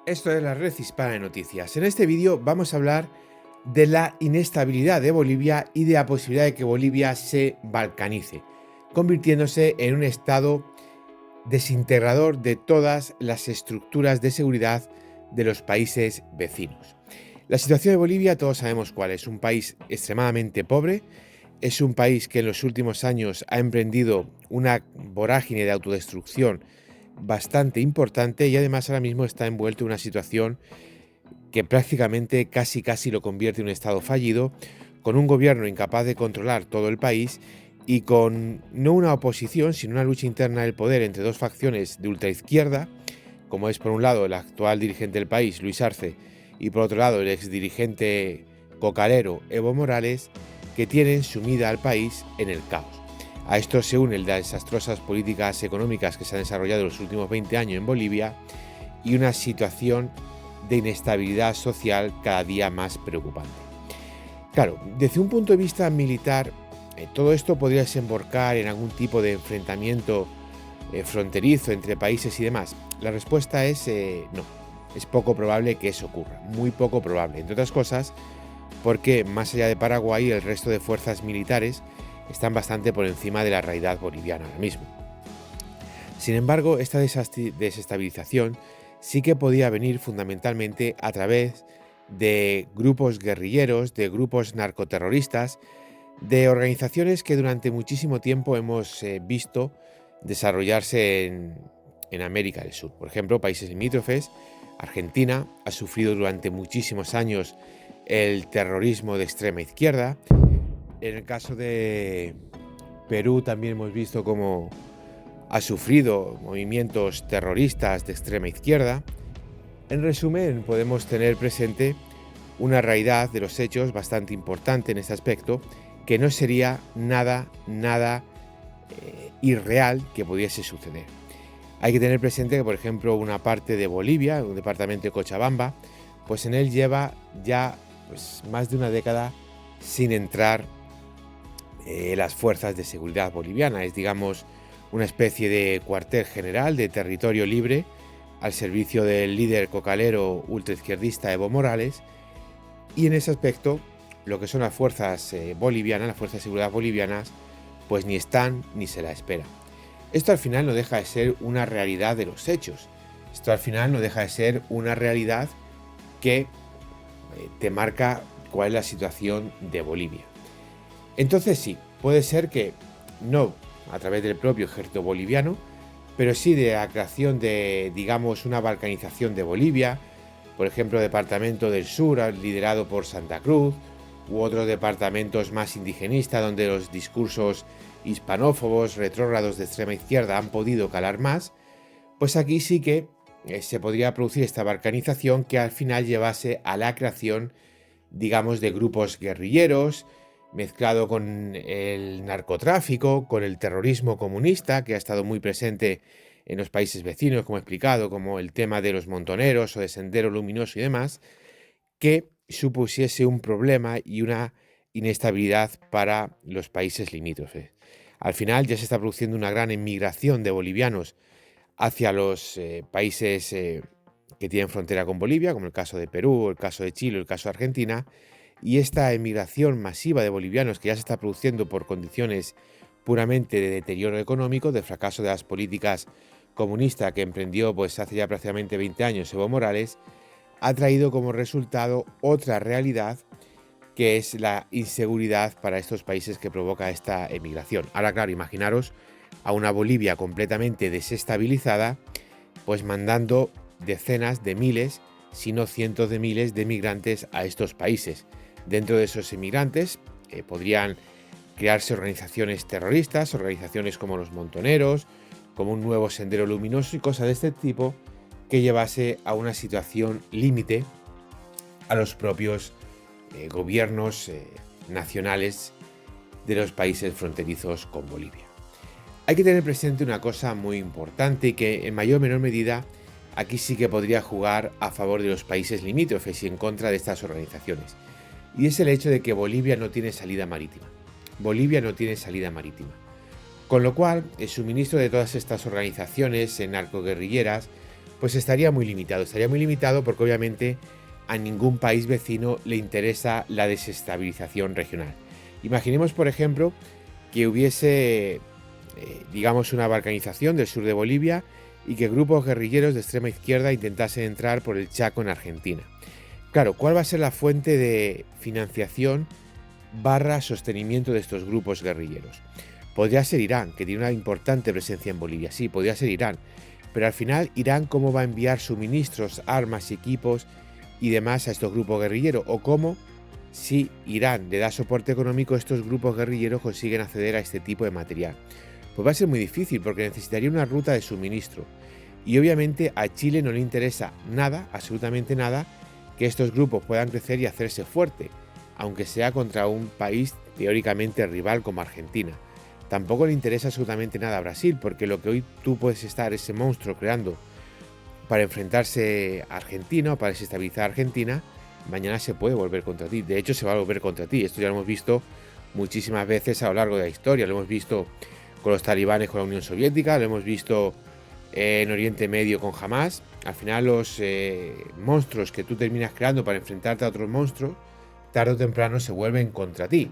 Esto es la Red Hispana de Noticias. En este vídeo vamos a hablar de la inestabilidad de Bolivia y de la posibilidad de que Bolivia se balcanice, convirtiéndose en un estado desintegrador de todas las estructuras de seguridad de los países vecinos. La situación de Bolivia todos sabemos cuál es: un país extremadamente pobre, es un país que en los últimos años ha emprendido una vorágine de autodestrucción bastante importante y además ahora mismo está envuelto en una situación que prácticamente casi lo convierte en un estado fallido, con un gobierno incapaz de controlar todo el país y con no una oposición, sino una lucha interna del poder entre dos facciones de ultraizquierda, como es por un lado el actual dirigente del país, Luis Arce, y por otro lado el exdirigente cocalero Evo Morales, que tienen sumida al país en el caos. A esto se unen las desastrosas políticas económicas que se han desarrollado en los últimos 20 años en Bolivia y una situación de inestabilidad social cada día más preocupante. Claro, desde un punto de vista militar, todo esto podría desembocar en algún tipo de enfrentamiento fronterizo entre países y demás. La respuesta es no. Es poco probable que eso ocurra, muy poco probable, entre otras cosas porque más allá de Paraguay el resto de fuerzas militares están bastante por encima de la realidad boliviana ahora mismo. Sin embargo, esta desestabilización sí que podía venir fundamentalmente a través de grupos guerrilleros, de grupos narcoterroristas, de organizaciones que durante muchísimo tiempo hemos visto desarrollarse en América del Sur. Por ejemplo, países limítrofes. Argentina ha sufrido durante muchísimos años el terrorismo de extrema izquierda. En el caso de Perú también hemos visto cómo ha sufrido movimientos terroristas de extrema izquierda. En resumen, podemos tener presente una realidad de los hechos bastante importante en este aspecto, que no sería nada irreal que pudiese suceder. Hay que tener presente que, por ejemplo, una parte de Bolivia, un departamento de Cochabamba, pues en él lleva ya más de una década sin entrar las fuerzas de seguridad boliviana. Es, digamos, una especie de cuartel general de territorio libre al servicio del líder cocalero ultraizquierdista Evo Morales, y en ese aspecto lo que son las fuerzas bolivianas, las fuerzas de seguridad bolivianas, pues ni están ni se la espera. Esto al final no deja de ser una realidad de los hechos. Esto al final no deja de ser una realidad que te marca cuál es la situación de Bolivia. Entonces sí, puede ser que no a través del propio ejército boliviano, pero sí de la creación de, digamos, una balcanización de Bolivia, por ejemplo, departamento del sur liderado por Santa Cruz, u otros departamentos más indigenistas donde los discursos hispanófobos, retrógrados de extrema izquierda han podido calar más, pues aquí sí que se podría producir esta balcanización que al final llevase a la creación, digamos, de grupos guerrilleros, mezclado con el narcotráfico, con el terrorismo comunista, que ha estado muy presente en los países vecinos, como he explicado, como el tema de los montoneros o de Sendero Luminoso y demás, que supusiese un problema y una inestabilidad para los países limítrofes. Al final ya se está produciendo una gran emigración de bolivianos hacia los países que tienen frontera con Bolivia, como el caso de Perú, el caso de Chile, el caso de Argentina, y esta emigración masiva de bolivianos que ya se está produciendo por condiciones puramente de deterioro económico, de fracaso de las políticas comunistas que emprendió pues hace ya prácticamente 20 años Evo Morales, ha traído como resultado otra realidad, que es la inseguridad para estos países que provoca esta emigración. Ahora, claro, imaginaros a una Bolivia completamente desestabilizada, pues mandando decenas de miles, si no cientos de miles de migrantes a estos países. Dentro de esos inmigrantes podrían crearse organizaciones terroristas, organizaciones como los montoneros, como un nuevo Sendero Luminoso y cosas de este tipo, que llevase a una situación límite a los propios gobiernos nacionales de los países fronterizos con Bolivia. Hay que tener presente una cosa muy importante y que en mayor o menor medida aquí sí que podría jugar a favor de los países limítrofes y en contra de estas organizaciones. Y es el hecho de que Bolivia no tiene salida marítima. Bolivia no tiene salida marítima. Con lo cual, el suministro de todas estas organizaciones narcoguerrilleras pues estaría muy limitado porque obviamente a ningún país vecino le interesa la desestabilización regional. Imaginemos, por ejemplo, que hubiese, digamos, una balcanización del sur de Bolivia y que grupos guerrilleros de extrema izquierda intentasen entrar por el Chaco en Argentina. Claro, ¿cuál va a ser la fuente de financiación barra sostenimiento de estos grupos guerrilleros? Podría ser Irán, que tiene una importante presencia en Bolivia. Sí, podría ser Irán. Pero al final, ¿Irán cómo va a enviar suministros, armas, equipos y demás a estos grupos guerrilleros? ¿O cómo, si Irán le da soporte económico, estos grupos guerrilleros consiguen acceder a este tipo de material? Pues va a ser muy difícil porque necesitaría una ruta de suministro. Y obviamente a Chile no le interesa nada, absolutamente nada, que estos grupos puedan crecer y hacerse fuerte, aunque sea contra un país teóricamente rival como Argentina. Tampoco le interesa absolutamente nada a Brasil, porque lo que hoy tú puedes estar ese monstruo creando para enfrentarse a Argentina o para desestabilizar a Argentina, mañana se puede volver contra ti. De hecho, se va a volver contra ti. Esto ya lo hemos visto muchísimas veces a lo largo de la historia. Lo hemos visto con los talibanes con la Unión Soviética, lo hemos visto en Oriente Medio con Hamas. Al final los monstruos que tú terminas creando para enfrentarte a otros monstruos, tarde o temprano se vuelven contra ti.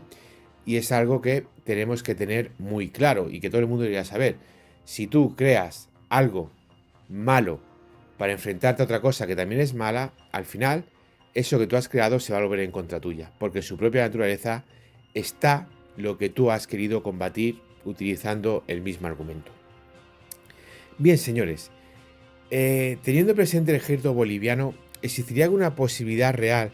Y es algo que tenemos que tener muy claro y que todo el mundo debería saber. Si tú creas algo malo para enfrentarte a otra cosa que también es mala, al final eso que tú has creado se va a volver en contra tuya, porque en su propia naturaleza está lo que tú has querido combatir utilizando el mismo argumento. Bien, señores, teniendo presente el ejército boliviano, ¿existiría alguna posibilidad real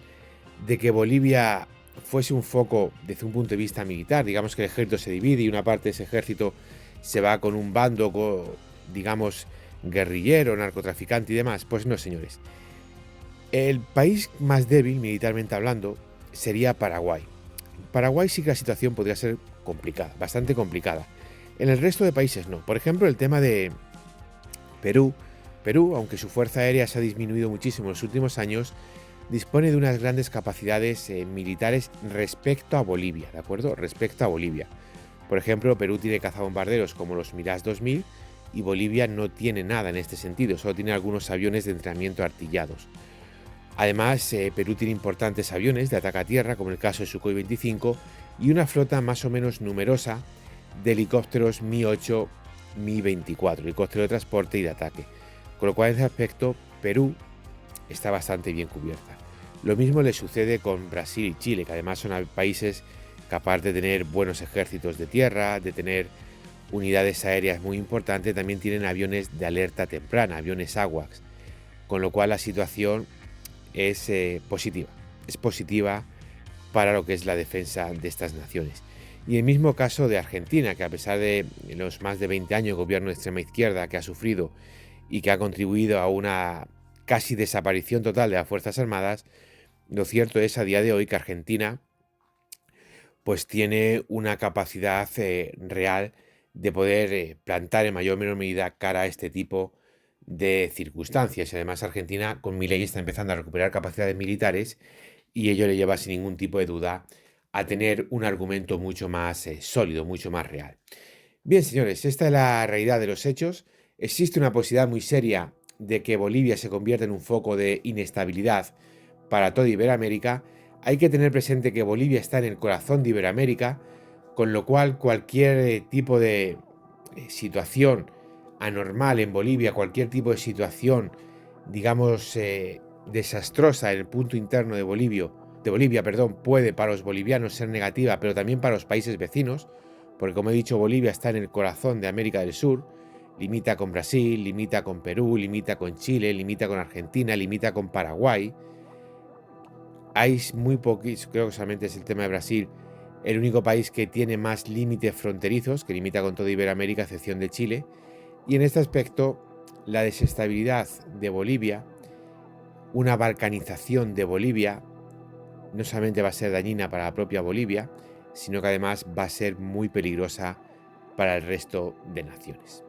de que Bolivia fuese un foco desde un punto de vista militar? Digamos que el ejército se divide y una parte de ese ejército se va con un bando, digamos, guerrillero, narcotraficante y demás. Pues no, señores. El país más débil, militarmente hablando, sería Paraguay. En Paraguay sí que la situación podría ser complicada, bastante complicada. En el resto de países no. Por ejemplo, el tema de Perú. Perú, aunque su fuerza aérea se ha disminuido muchísimo en los últimos años, dispone de unas grandes capacidades militares respecto a Bolivia, ¿de acuerdo? Respecto a Bolivia. Por ejemplo, Perú tiene cazabombarderos como los Mirage 2000 y Bolivia no tiene nada en este sentido, solo tiene algunos aviones de entrenamiento artillados. Además, Perú tiene importantes aviones de ataque a tierra, como el caso de Sukhoi 25, y una flota más o menos numerosa de helicópteros Mi-8, Mi-24, helicópteros de transporte y de ataque. Con lo cual, en ese aspecto, Perú está bastante bien cubierta. Lo mismo le sucede con Brasil y Chile, que además son países capaces de tener buenos ejércitos de tierra, de tener unidades aéreas muy importantes, también tienen aviones de alerta temprana, aviones AWACS, con lo cual la situación es positiva. Es positiva para lo que es la defensa de estas naciones. Y el mismo caso de Argentina, que a pesar de los más de 20 años de gobierno de extrema izquierda que ha sufrido y que ha contribuido a una casi desaparición total de las Fuerzas Armadas, lo cierto es a día de hoy que Argentina pues tiene una capacidad real de poder plantar en mayor o menor medida cara a este tipo de circunstancias. Y además Argentina con Milei está empezando a recuperar capacidades militares y ello le lleva sin ningún tipo de duda a tener un argumento mucho más sólido, mucho más real. Bien, señores, esta es la realidad de los hechos. Existe una posibilidad muy seria de que Bolivia se convierta en un foco de inestabilidad para toda Iberoamérica. Hay que tener presente que Bolivia está en el corazón de Iberoamérica, con lo cual cualquier tipo de situación anormal en Bolivia, cualquier tipo de situación, digamos, desastrosa en el punto interno de Bolivia, puede para los bolivianos ser negativa, pero también para los países vecinos, porque como he dicho, Bolivia está en el corazón de América del Sur, limita con Brasil, limita con Perú, limita con Chile, limita con Argentina, limita con Paraguay. Hay muy poquitos, creo que solamente es el tema de Brasil, el único país que tiene más límites fronterizos, que limita con toda Iberoamérica, a excepción de Chile. Y en este aspecto, la desestabilidad de Bolivia, una balcanización de Bolivia, no solamente va a ser dañina para la propia Bolivia, sino que además va a ser muy peligrosa para el resto de naciones.